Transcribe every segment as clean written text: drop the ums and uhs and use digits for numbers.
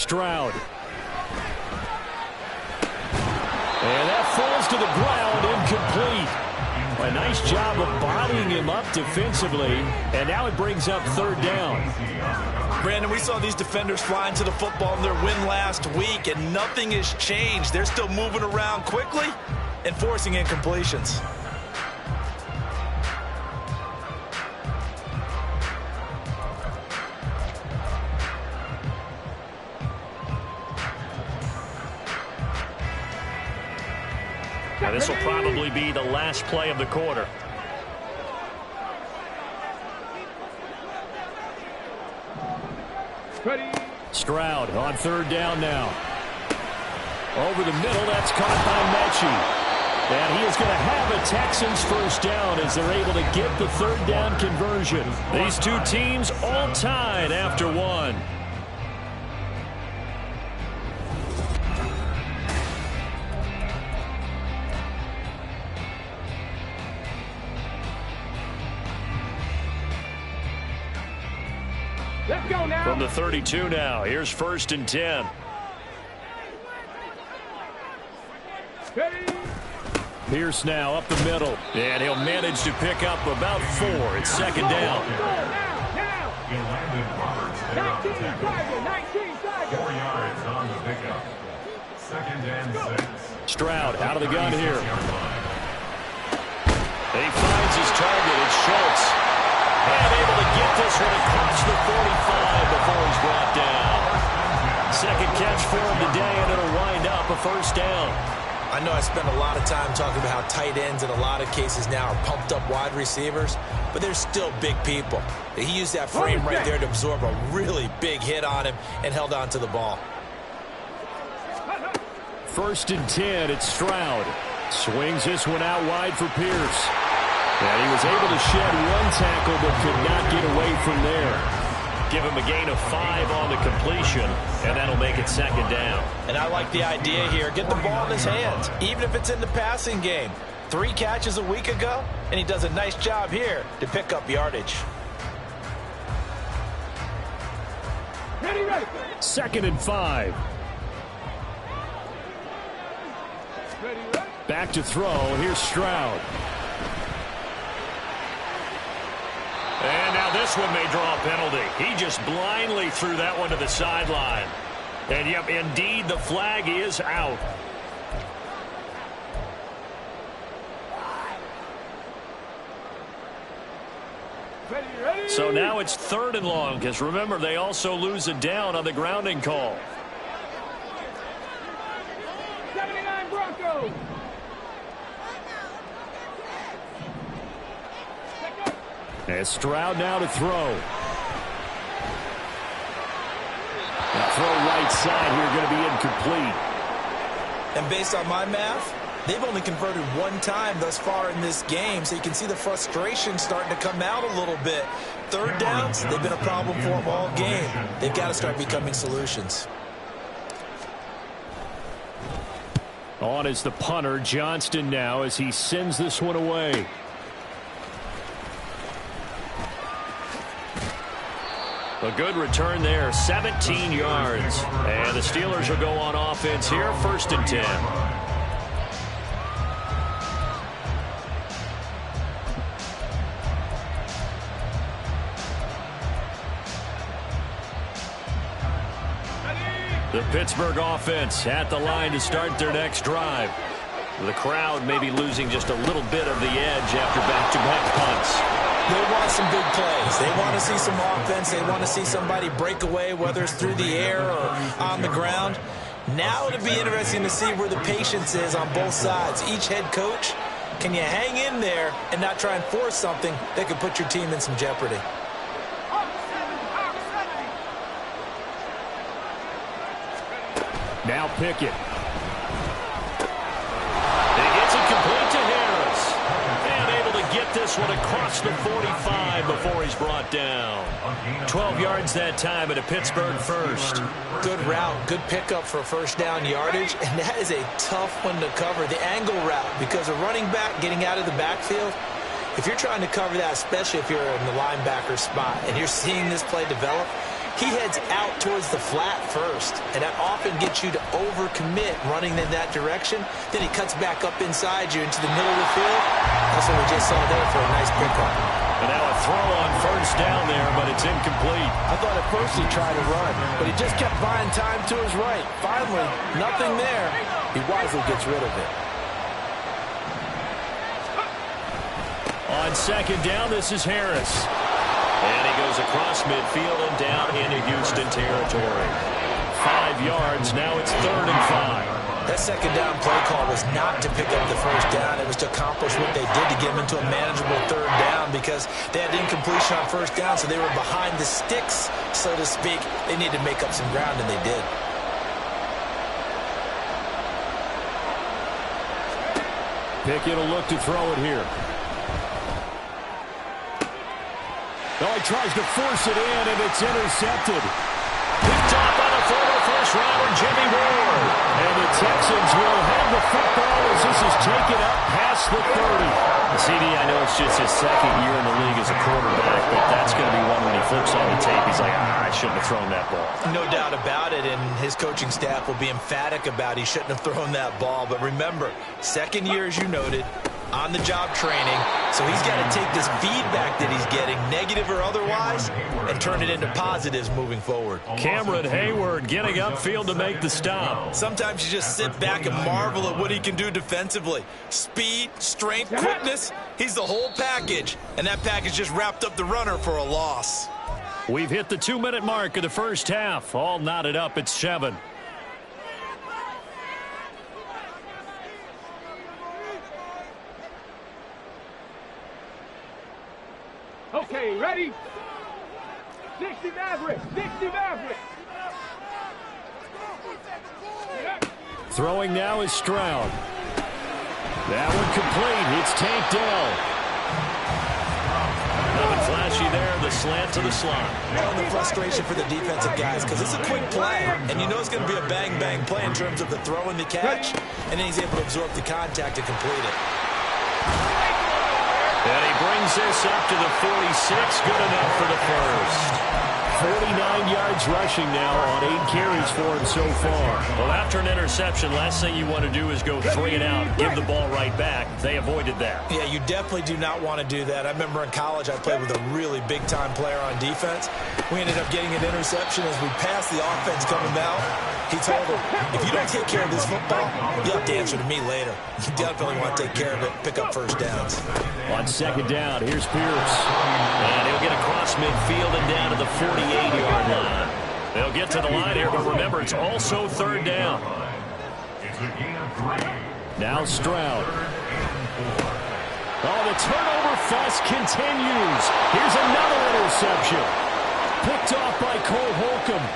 Stroud. And that falls to the ground, incomplete. A nice job of bodying him up defensively, and now it brings up third down. Brandon, we saw these defenders flying to the football in their win last week, and nothing has changed. They're still moving around quickly and forcing incompletions. Now this will probably be the last play of the quarter. Ready. Stroud on third down now. Over the middle, that's caught by Mechie. And he is going to have a Texans first down as they're able to get the third down conversion. These two teams all tied after one. Let's go now. From the 32 now, here's 1st and 10. Ready. Pierce now up the middle, and he'll manage to pick up about 4. It's second down. Now. 19 Tiger. 4 yards on the pickup. 2nd and 6. Stroud out of the gun here. He finds his target. It's Schultz. And able to get this one across the 45 before he's brought down. Second catch for him today, and it'll wind up a first down. I know I spent a lot of time talking about how tight ends in a lot of cases now are pumped up wide receivers, but they're still big people. He used that frame right there to absorb a really big hit on him and held on to the ball. 1st and 10, it's Stroud. Swings this one out wide for Pierce. And he was able to shed one tackle but could not get away from there. Give him a gain of 5 on the completion, and that'll make it second down. And I like the idea here. Get the ball in his hands, even if it's in the passing game. 3 catches a week ago, and he does a nice job here to pick up yardage. Ready. 2nd and 5. Ready. Back to throw. Here's Stroud. And now this one may draw a penalty. He just blindly threw that one to the sideline. And, yep, indeed, the flag is out. Ready. So now it's 3rd and long, because remember, they also lose a down on the grounding call. 79 Broncos. And Stroud now to throw. And throw right side here going to be incomplete. And based on my math, they've only converted 1 time thus far in this game, so you can see the frustration starting to come out a little bit. 3rd downs, they've been a problem for them all game. They've got to start becoming solutions. On is the punter, Johnston now, as he sends this one away. A good return there, 17 yards. And the Steelers will go on offense here, 1st and 10. The Pittsburgh offense at the line to start their next drive. The crowd may be losing just a little bit of the edge after back-to-back punts. They want some big plays. They want to see some offense. They want to see somebody break away, whether it's through the air or on the ground. Now it'll be interesting to see where the patience is on both sides. Each head coach, can you hang in there and not try and force something that could put your team in some jeopardy? Now Pickett. He gets it complete to Harris. And able to get this one across the 45 before he's brought down. 12 yards that time at a Pittsburgh first. Good route, good pickup for first down yardage, and that is a tough one to cover, the angle route, because a running back getting out of the backfield, if you're trying to cover that, especially if you're in the linebacker spot and you're seeing this play develop, he heads out towards the flat first, and that often gets you to overcommit running in that direction. Then he cuts back up inside you into the middle of the field. That's what we just saw there for a nice pickup. And now a throw on first down there, but it's incomplete. I thought at first he tried to run, but he just kept buying time to his right. Finally, nothing there. He wisely gets rid of it. On second down, this is Harris. And he goes across midfield and down into Houston territory. 5 yards, now it's 3rd and 5. That second down play call was not to pick up the first down. It was to accomplish what they did to get them into a manageable 3rd down because they had incompletion on first down, so they were behind the sticks, so to speak. They needed to make up some ground, and they did. Pickett will look to throw it here. Oh, he tries to force it in, and it's intercepted. Picked off by the former first-rounder, Jimmy Ward. And the Texans will have the football as this is taken up past the 30. CD, I know it's just his 2nd year in the league as a quarterback, but that's going to be one when he flips on the tape. He's like, I shouldn't have thrown that ball. No doubt about it, and his coaching staff will be emphatic about he shouldn't have thrown that ball. But remember, 2nd year, as you noted, on-the-job training, so he's got to take this feedback that he's getting, negative or otherwise, and turn it into positives moving forward. Cameron Hayward getting upfield to make the stop. Sometimes you just sit back and marvel at what he can do defensively. Speed, strength, quickness, he's the whole package, and that package just wrapped up the runner for a loss. We've hit the 2-minute mark of the first half. All knotted up at 7. Okay, ready? 60 Maverick, 60 Maverick. Throwing now is Stroud. That one complete. It's tanked down. Nothing flashy there. The slant to the slot. And the frustration for the defensive guys because it's a quick play, and you know it's going to be a bang-bang play in terms of the throw and the catch, and then he's able to absorb the contact and complete it. And he brings this up to the 46. Good enough for the first. 49 yards rushing now on 8 carries for him so far. Well, after an interception, last thing you want to do is go 3 and out, give the ball right back. They avoided that. Yeah, you definitely do not want to do that. I remember in college I played with a really big-time player on defense. We ended up getting an interception as we passed the offense coming out. He told him, if you don't take care of this football, you have to answer to me later. You definitely want to take care of it, pick up first downs. On second down, here's Pierce. And he'll get across midfield and down to the 48-yard line. They'll get to the line here, but remember, it's also 3rd down. Now Stroud. Oh, the turnover fuss continues. Here's another interception. Picked off by Cole Holcomb.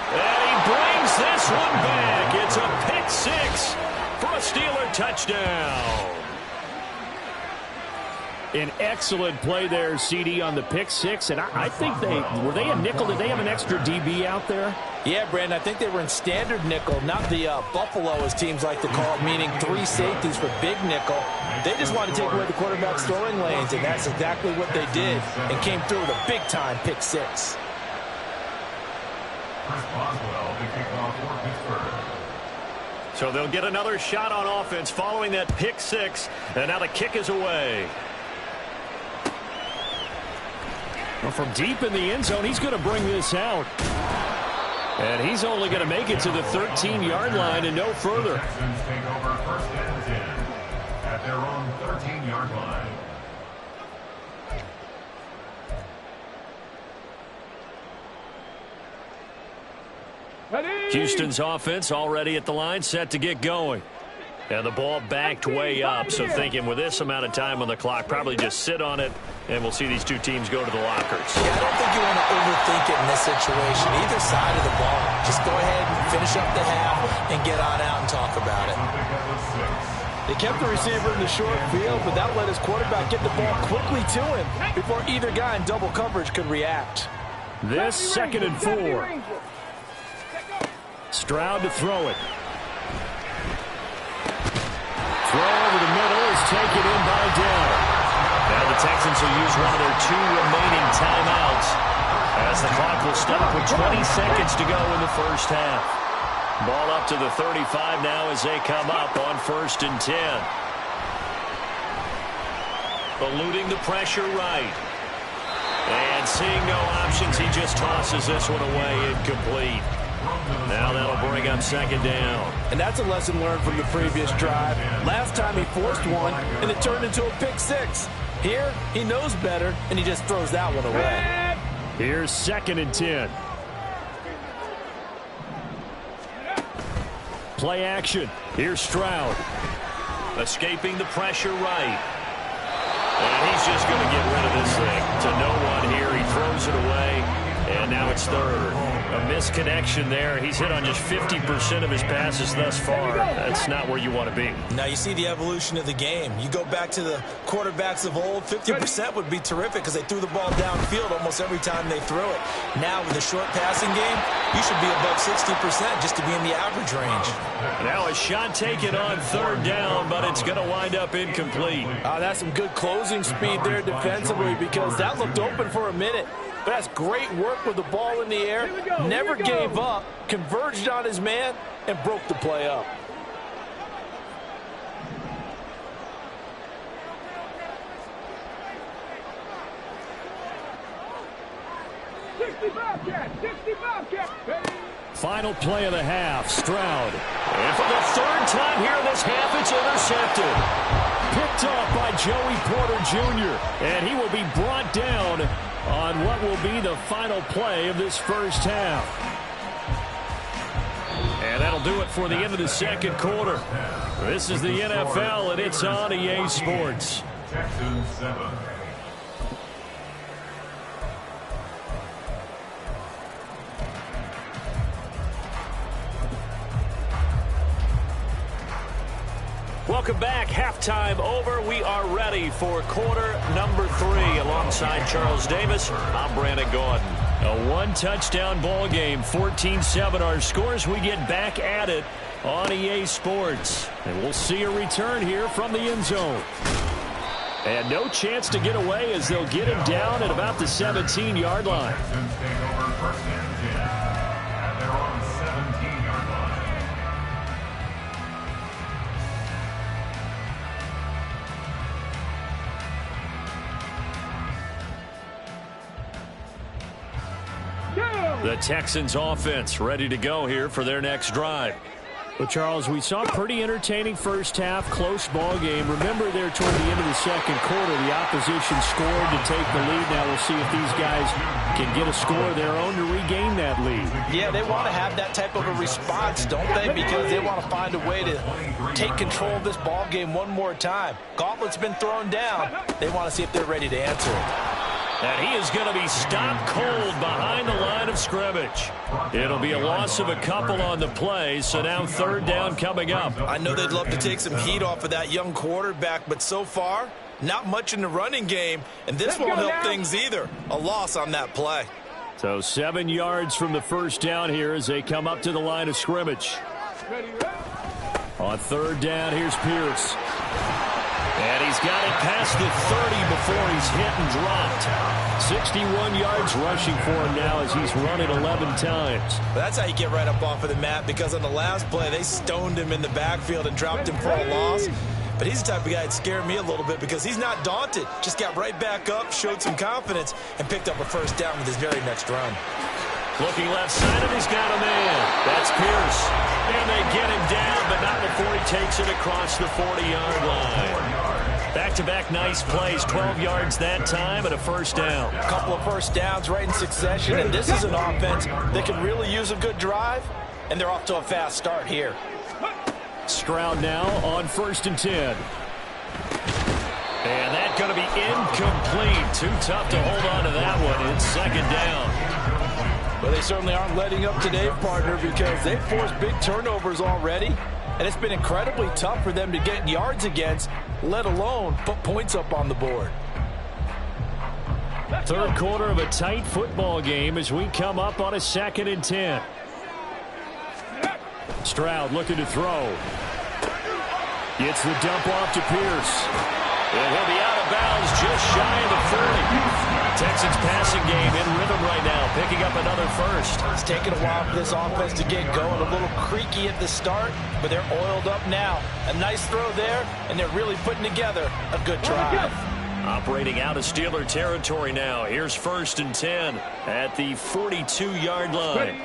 And he brings this one back. It's a pick 6 for a Steeler touchdown. An excellent play there, CD, on the pick 6. And I think were they a nickel? Did they have an extra DB out there? Yeah, Brandon, I think they were in standard nickel, not the Buffalo, as teams like to call it, meaning 3 safeties for big nickel. They just wanted to take away the quarterback's throwing lanes, and that's exactly what they did and came through with a big-time pick 6. So they'll get another shot on offense following that pick 6, and now the kick is away. Well, from deep in the end zone, he's going to bring this out. And he's only going to make it to the 13-yard line and no further. Texans take over 1st and 10 at their own 13-yard line. Ready? Houston's offense already at the line, set to get going. And the ball backed way up, so thinking with this amount of time on the clock, probably just sit on it, and we'll see these two teams go to the lockers. Yeah, I don't think you want to overthink it in this situation. Either side of the ball. Just go ahead and finish up the half and get on out and talk about it. They kept the receiver in the short field, but that let his quarterback get the ball quickly to him before either guy in double coverage could react. This 2nd and 4. Stroud to throw it. Throw over the middle is taken in by Dell. Now the Texans will use one of their 2 remaining timeouts as as the clock will stop with 20 seconds to go in the first half. Ball up to the 35 now as they come up on 1st and 10. Eluding the pressure right. And seeing no options, he just tosses this one away incomplete. Now that'll bring up 2nd down. And that's a lesson learned from the previous drive. Last time he forced one, and it turned into a pick 6. Here, he knows better, and he just throws that one away. Here's 2nd and 10. Play action. Here's Stroud. Escaping the pressure right. And he's just going to get rid of this thing to no one here. He throws it away, and now it's 3rd. A misconnection there. He's hit on just 50% of his passes thus far. That's not where you want to be. Now you see the evolution of the game. You go back to the quarterbacks of old, 50% would be terrific because they threw the ball downfield almost every time they threw it. Now with the short passing game, you should be above 60% just to be in the average range. Now a shot taken on 3rd down, but it's going to wind up incomplete. That's some good closing speed there defensively because that looked open for a minute. But that's great work with the ball in the air. Never gave up, converged on his man, and broke the play up. Final play of the half, Stroud. And for the 3rd time here in this half, it's intercepted. Picked off by Joey Porter Jr. And he will be brought down on what will be the final play of this first half. And that'll do it for the end of the 2nd quarter. This is the NFL, and it's on EA Sports. Texans 7. Welcome back. Halftime over. We are ready for quarter number 3. Alongside Charles Davis, I'm Brandon Gordon. A 1-touchdown ball game, 14-7 our scores. We get back at it on EA Sports. And we'll see a return here from the end zone. And no chance to get away as they'll get him down at about the 17-yard line. Texans take over 1st and 10 at their own 17-yard line. The Texans offense ready to go here for their next drive. Well, Charles, we saw a pretty entertaining first half, close ball game. Remember there toward the end of the 2nd quarter, the opposition scored to take the lead. Now we'll see if these guys can get a score of their own to regain that lead. Yeah, they want to have that type of a response, don't they? Because they want to find a way to take control of this ball game one more time. Gauntlet's been thrown down. They want to see if they're ready to answer it. And he is going to be stopped cold behind the line of scrimmage. It'll be a loss of a couple on the play, so now 3rd down coming up. I know they'd love to take some heat off of that young quarterback, but so far, not much in the running game, and this won't help things either. A loss on that play. So 7 yards from the first down here as they come up to the line of scrimmage. On 3rd down, here's Pierce. And he's got it past the 30 before he's hit and dropped. 61 yards rushing for him now as he's run it 11 times. That's how you get right up off of the mat, because on the last play, they stoned him in the backfield and dropped him for a loss. But he's the type of guy that scared me a little bit because he's not daunted. Just got right back up, showed some confidence, and picked up a 1st down with his very next run. Looking left side, and he's got a man. That's Pierce. And they get him down, but not before he takes it across the 40-yard line. Back-to-back nice plays, 12 yards that time, and a 1st down. A couple of 1st downs right in succession, and this is an offense that can really use a good drive, and they're off to a fast start here. Stroud now on 1st and 10. And that's going to be incomplete. Too tough to hold on to that one. It's 2nd down. Well, they certainly aren't letting up today, partner, because they've forced big turnovers already, and it's been incredibly tough for them to get yards against, let alone put points up on the board. 3rd quarter of a tight football game as we come up on a 2nd and 10. Stroud looking to throw. Gets the dump off to Pierce. And he'll be out of bounds just shy of the 40. Texans passing game in rhythm right now, picking up another first. It's taken a while for this offense to get going. A little creaky at the start, but they're oiled up now. A nice throw there, and they're really putting together a good drive. Operating out of Steeler territory now. Here's 1st and 10 at the 42-yard line.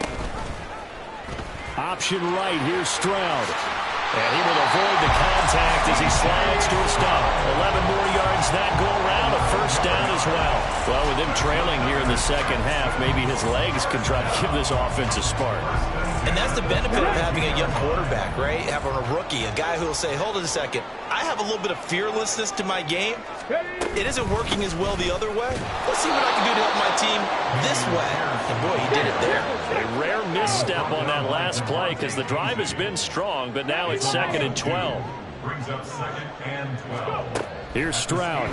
Option right, here's Stroud. And he will avoid the contact as he slides to a stop. 11 more yards that go around, a first down as well. Well, with him trailing here in the second half, maybe his legs can try to give this offense a spark. And that's the benefit of having a young quarterback, right? Having a rookie, a guy who will say, hold it a second, I have a little bit of fearlessness to my game. It isn't working as well the other way. Let's see what I can do to help my team this way. And boy, he did it there. A rare misstep on that last play because the drive has been strong, but now it's 2nd and 12. Brings up 2nd and 12. Here's Stroud.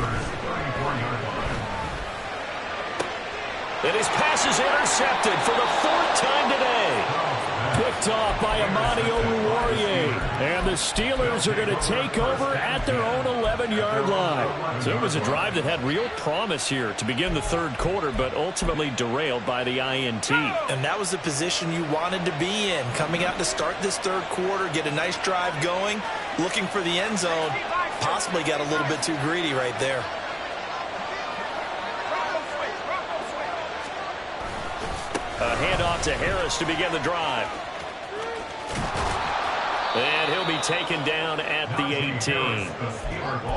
And his pass is intercepted for the 4th time today. Picked off by Amani Oruwariye. And the Steelers are going to take over at their own 11-yard line. So it was a drive that had real promise here to begin the 3rd quarter, but ultimately derailed by the INT. And that was the position you wanted to be in. Coming out to start this 3rd quarter, get a nice drive going, looking for the end zone. Possibly got a little bit too greedy right there. A handoff to Harris to begin the drive. And he'll be taken down at the 18.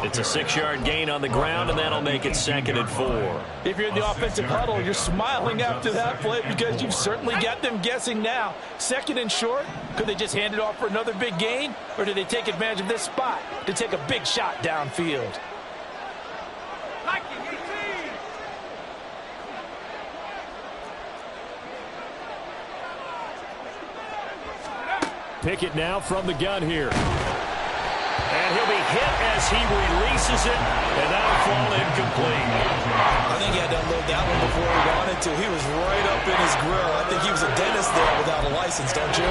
It's a 6-yard gain on the ground, and that'll make it 2nd and 4. If you're in the offensive huddle, you're smiling after that play because you've certainly got them guessing now. 2nd and short, could they just hand it off for another big gain? Or do they take advantage of this spot to take a big shot downfield? Pickett now from the gun here. And he'll be hit as he releases it, and that'll fall incomplete. I think he had to unload that one before he wanted to. He was right up in his grill. I think he was a dentist there without a license, don't you?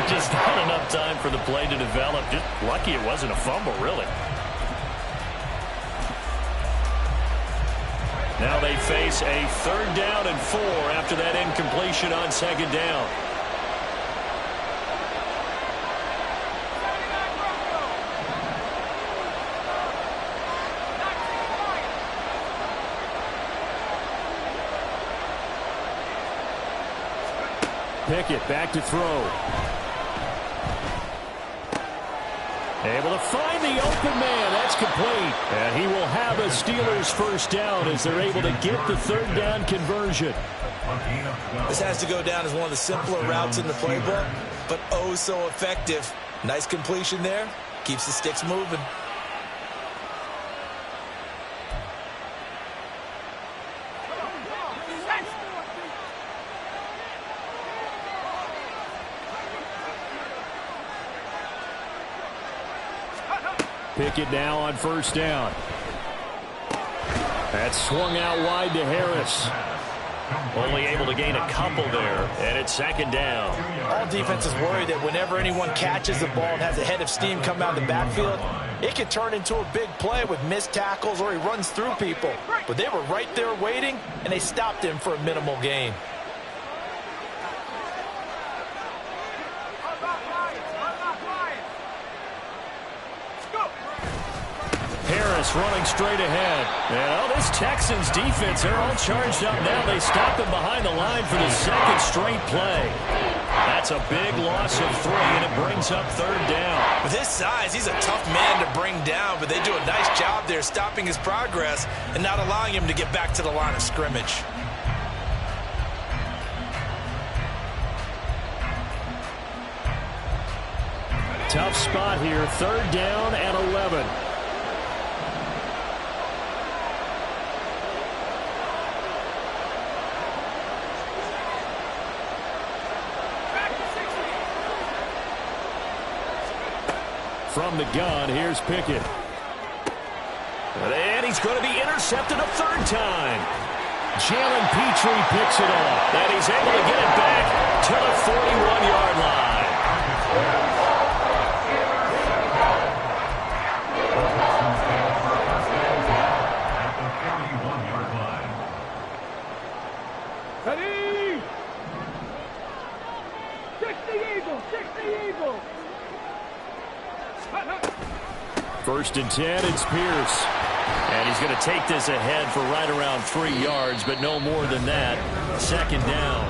Just not enough time for the play to develop. Just lucky it wasn't a fumble, really. Now they face a 3rd down and 4 after that incompletion on 2nd down. Pickett back to throw. Able to find the open man. That's complete. And he will have a Steelers 1st down as they're able to get the 3rd down conversion. This has to go down as one of the simpler routes in the playbook, but oh so effective. Nice completion there. Keeps the sticks moving. Pickett now on 1st down. That's swung out wide to Harris. Only able to gain a couple there, and it's 2nd down. All defenses worry that whenever anyone catches the ball and has a head of steam come out of the backfield, it can turn into a big play with missed tackles or he runs through people. But they were right there waiting, and they stopped him for a minimal gain. Harris running straight ahead. And this Texans defense, they're all charged up now. They stop him behind the line for the 2nd straight play. That's a big loss of 3, and it brings up 3rd down. With his size, he's a tough man to bring down, but they do a nice job there stopping his progress and not allowing him to get back to the line of scrimmage. Tough spot here. 3rd down and 11. From the gun, here's Pickett. And he's going to be intercepted a 3rd time. Jalen Petrie picks it off. And he's able to get it back to the 41-yard line. 60 Eagles. 60 Eagles. First and 10, it's Pierce. And he's going to take this ahead for right around 3 yards, but no more than that. Second down.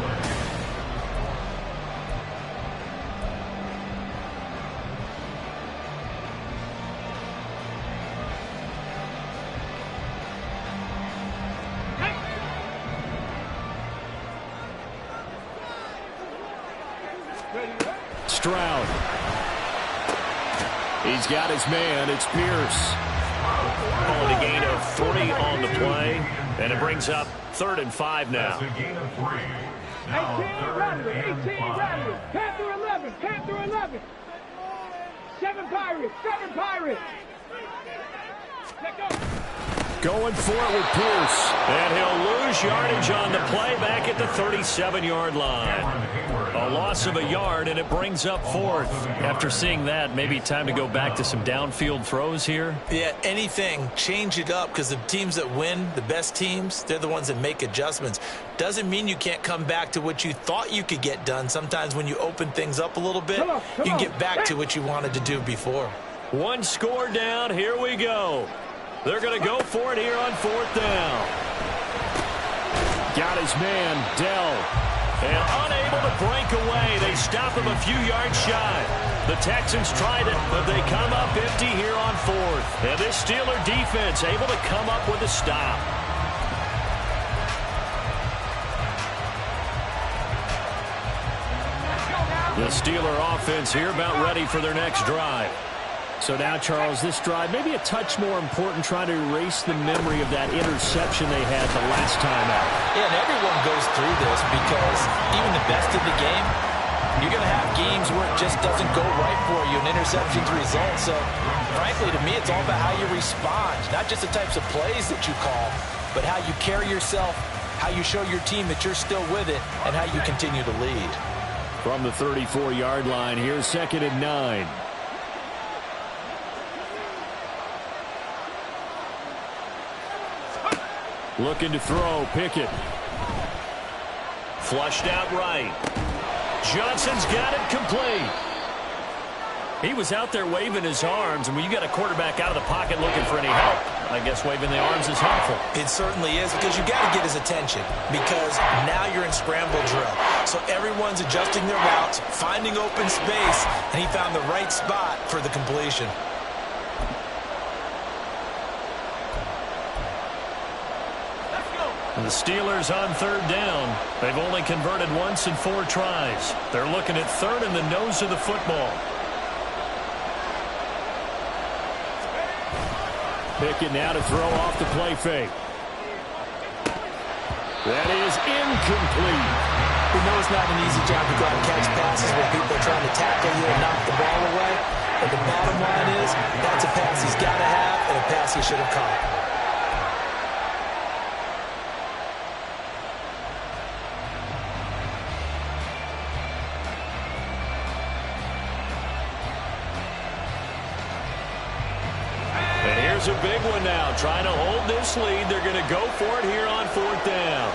Stroud. He's got his man. It's Pierce. Calling a gain of 3 on the play. And it brings up 3rd and 5 now. That's a gain of 3. 18 Rattler. 18 Rattler. Panther 11. Panther 11. 7 Pirates. 7 Pirates. Let go. Going for it with Pierce. And he'll lose yardage on the play back at the 37-yard line. A loss of a yard, and it brings up 4th. After seeing that, maybe time to go back to some downfield throws here. Yeah, anything. Change it up, because the teams that win, the best teams, they're the ones that make adjustments. Doesn't mean you can't come back to what you thought you could get done. Sometimes when you open things up a little bit, you can get back to what you wanted to do before. 1 score down. Here we go. They're going to go for it here on 4th down. Got his man, Dell. And unable to break away. They stop him a few yards shy. The Texans tried it, but they come up empty here on 4th. And this Steeler defense able to come up with a stop. The Steeler offense here about ready for their next drive. So now, Charles, this drive maybe a touch more important, trying to erase the memory of that interception they had the last time out. Yeah, and everyone goes through this because even the best of the game, you're going to have games where it just doesn't go right for you, and interceptions result. So, frankly, to me, it's all about how you respond, not just the types of plays that you call, but how you carry yourself, how you show your team that you're still with it, and how you continue to lead. From the 34-yard line, here's 2nd and 9. Looking to throw, Pickett. Flushed out right. Johnson's got it complete. He was out there waving his arms, and when you got a quarterback out of the pocket looking for any help, I guess waving the arms is helpful. It certainly is, because you got to get his attention, because now you're in scramble drill. So everyone's adjusting their routes, finding open space, and he found the right spot for the completion. And the Steelers on 3rd down. They've only converted once in 4 tries. They're looking at 3rd in the nose of the football. Pickett now to throw off the play fake. That is incomplete. We know it's not an easy job to go out and catch passes when people are trying to tackle you and knock the ball away. But the bottom line is, that's a pass he's got to have and a pass he should have caught. A big one now, trying to hold this lead. They're going to go for it here on 4th down.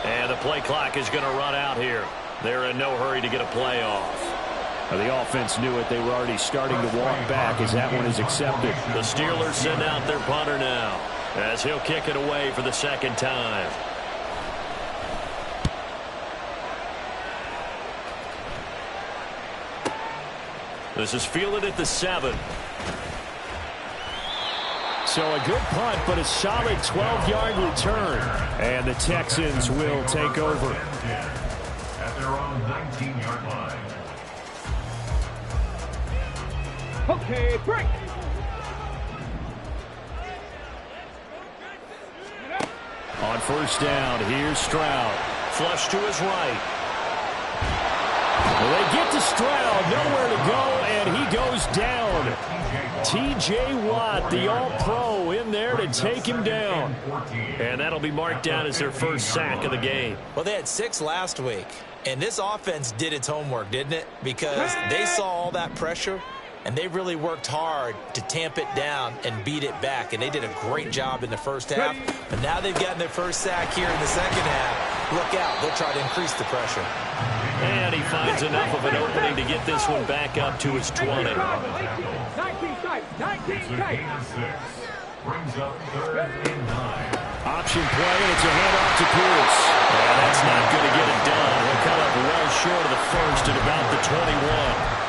And the play clock is going to run out here. They're in no hurry to get a play off. The offense knew it. They were already starting to walk back as that one is accepted. The Steelers send out their punter now as he'll kick it away for the 2nd time. This is fielded at the 7. So a good punt, but a solid 12-yard return. And the Texans will take over. At their own 19-yard line. Okay, break. On 1st down, here's Stroud. Flush to his right. Well, they get to Stroud, nowhere to go, and he goes down. T.J. Watt, the All-Pro, in there to take him down. And that'll be marked down as their first sack of the game. Well, they had 6 last week, and this offense did its homework, didn't it? Because they saw all that pressure, and they really worked hard to tamp it down and beat it back. And they did a great job in the first half. But now they've gotten their first sack here in the second half. Look out. They'll try to increase the pressure. And he finds enough of an opening to get this one back up to his 20. 19 tight. 19 tight. Brings up 3rd and 9. Option play, and it's a handoff to Pierce. And that's not going to get it done. He'll come up well short of the first at about the 21.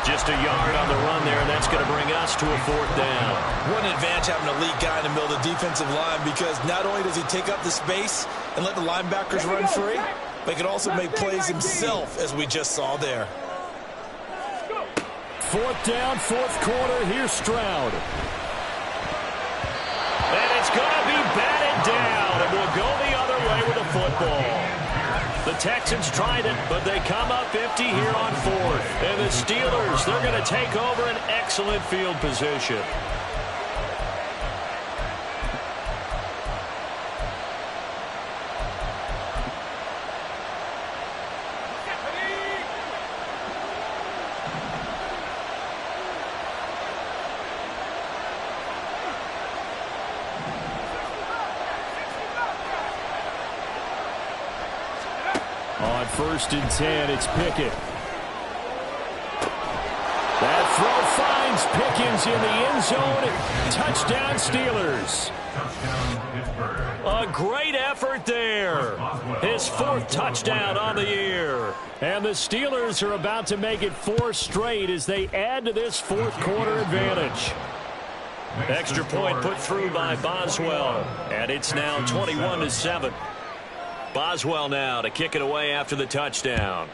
Just a yard on the run there, and that's going to bring us to a 4th down. What an advantage having an elite guy in the middle of the defensive line, because not only does he take up the space and let the linebackers run free, but he can also make plays himself, as we just saw there. 4th down, 4th quarter. Here's Stroud. And it's going to be batted down, and we'll go the other way with the football. The Texans tried it, but they come up empty here on 4th. And the Steelers, they're going to take over an excellent field position. On 1st and 10, it's Pickett. That throw finds Pickens in the end zone. Touchdown, Steelers. A great effort there. His 4th touchdown on the year. And the Steelers are about to make it 4 straight as they add to this 4th quarter advantage. Extra point put through by Boswell. And it's now 21-7. Boswell now to kick it away after the touchdown.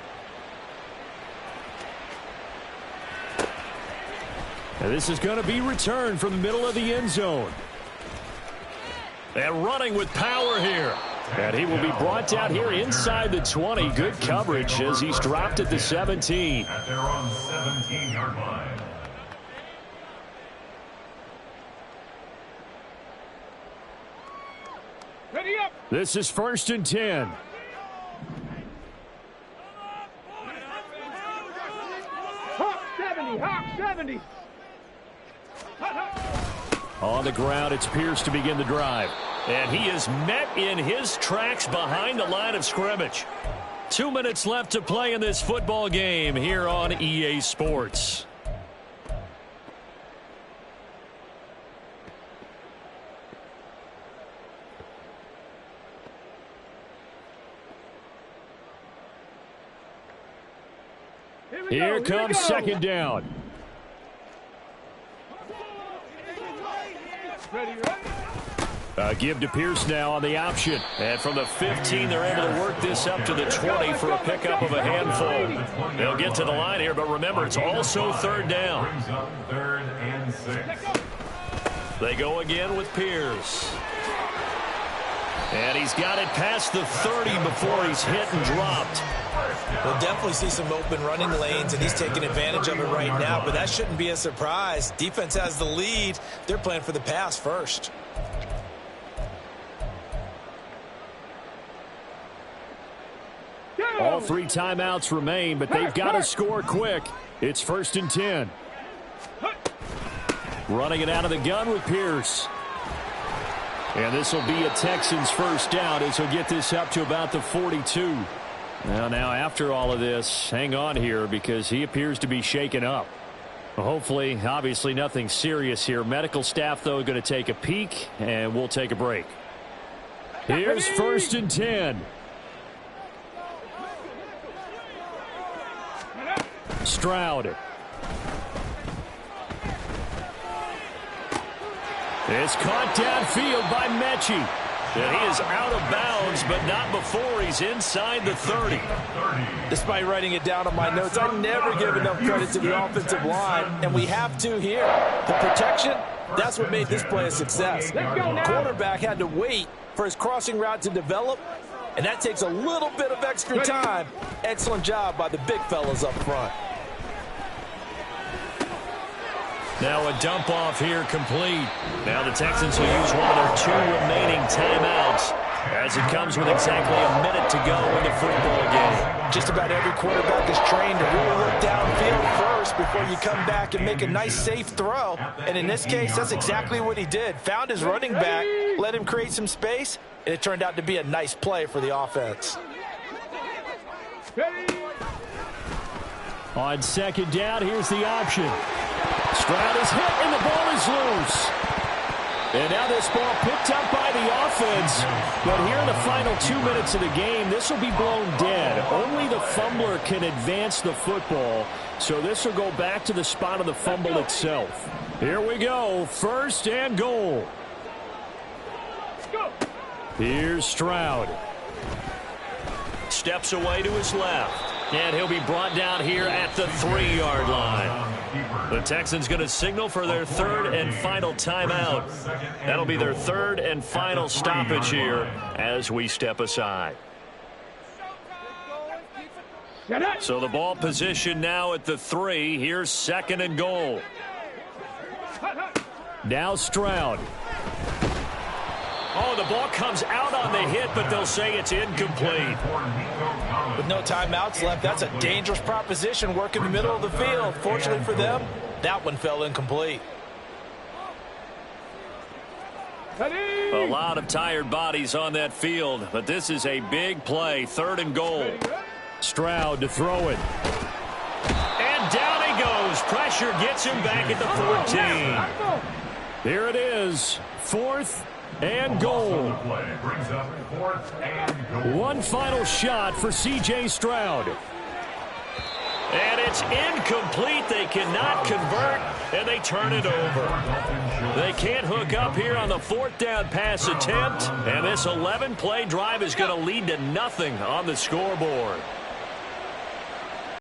And this is going to be returned from the middle of the end zone. And running with power here. And he will be brought down here inside the 20. Good coverage as he's dropped at the 17. At their own 17-yard line. Ready up. This is 1st and 10. Hawk 70. Hawk 70. On the ground, it's Pierce to begin the drive. And he is met in his tracks behind the line of scrimmage. 2 minutes left to play in this football game here on EA Sports. Here comes 2nd down. Give to Pierce now on the option. And from the 15, they're able to work this up to the 20 for a pickup of a handful. They'll get to the line here, but remember, it's also 3rd down. Brings up 3rd and 6. They go again with Pierce. And he's got it past the 30 before he's hit and dropped. We'll definitely see some open running lanes, and he's taking advantage of it right now, but that shouldn't be a surprise. Defense has the lead. They're playing for the pass first. All 3 timeouts remain, but they've got to score quick. It's 1st and 10. Running it out of the gun with Pierce. And this will be a Texans 1st down as he'll get this up to about the 42. Now after all of this, hang on here because he appears to be shaken up. Hopefully, obviously nothing serious here. Medical staff, though, going to take a peek, and we'll take a break. Here's 1st and 10. Stroud. It's caught downfield by Mechie. And he is out of bounds, but not before he's inside the 30. Despite writing it down on my notes, I never give enough credit to the offensive line, and we have to here. The protection, that's what made this play a success. The quarterback had to wait for his crossing route to develop, and that takes a little bit of extra time. Excellent job by the big fellas up front. Now a dump off here complete. Now the Texans will use one of their 2 remaining timeouts as it comes with exactly a minute to go in the football game. Just about every quarterback is trained to really look downfield first before you come back and make a nice safe throw. And in this case, that's exactly what he did. Found his running back, let him create some space, and it turned out to be a nice play for the offense. On second down, here's the option. Stroud is hit, and the ball is loose. And now this ball picked up by the offense. But here in the final 2 minutes of the game, this will be blown dead. Only the fumbler can advance the football. So this will go back to the spot of the fumble itself. Here we go. 1st and goal. Here's Stroud. Steps away to his left. And he'll be brought down here at the 3-yard line. The Texans going to signal for their 3rd and final timeout. That'll be their 3rd and final stoppage here as we step aside. So the ball position now at the 3. Here's 2nd and goal. Now Stroud. Oh, the ball comes out on the hit, but they'll say it's incomplete. With no timeouts left, that's a dangerous proposition. Work in the middle of the field. Fortunately for them, that one fell incomplete. A lot of tired bodies on that field, but this is a big play. 3rd and goal. Stroud to throw it. And down he goes. Pressure gets him back at the 14. Here it is. 4th and goal. One final shot for C.J. Stroud. And it's incomplete. They cannot convert, and they turn it over. They can't hook up here on the 4th down pass attempt, and this 11-play drive is going to lead to nothing on the scoreboard.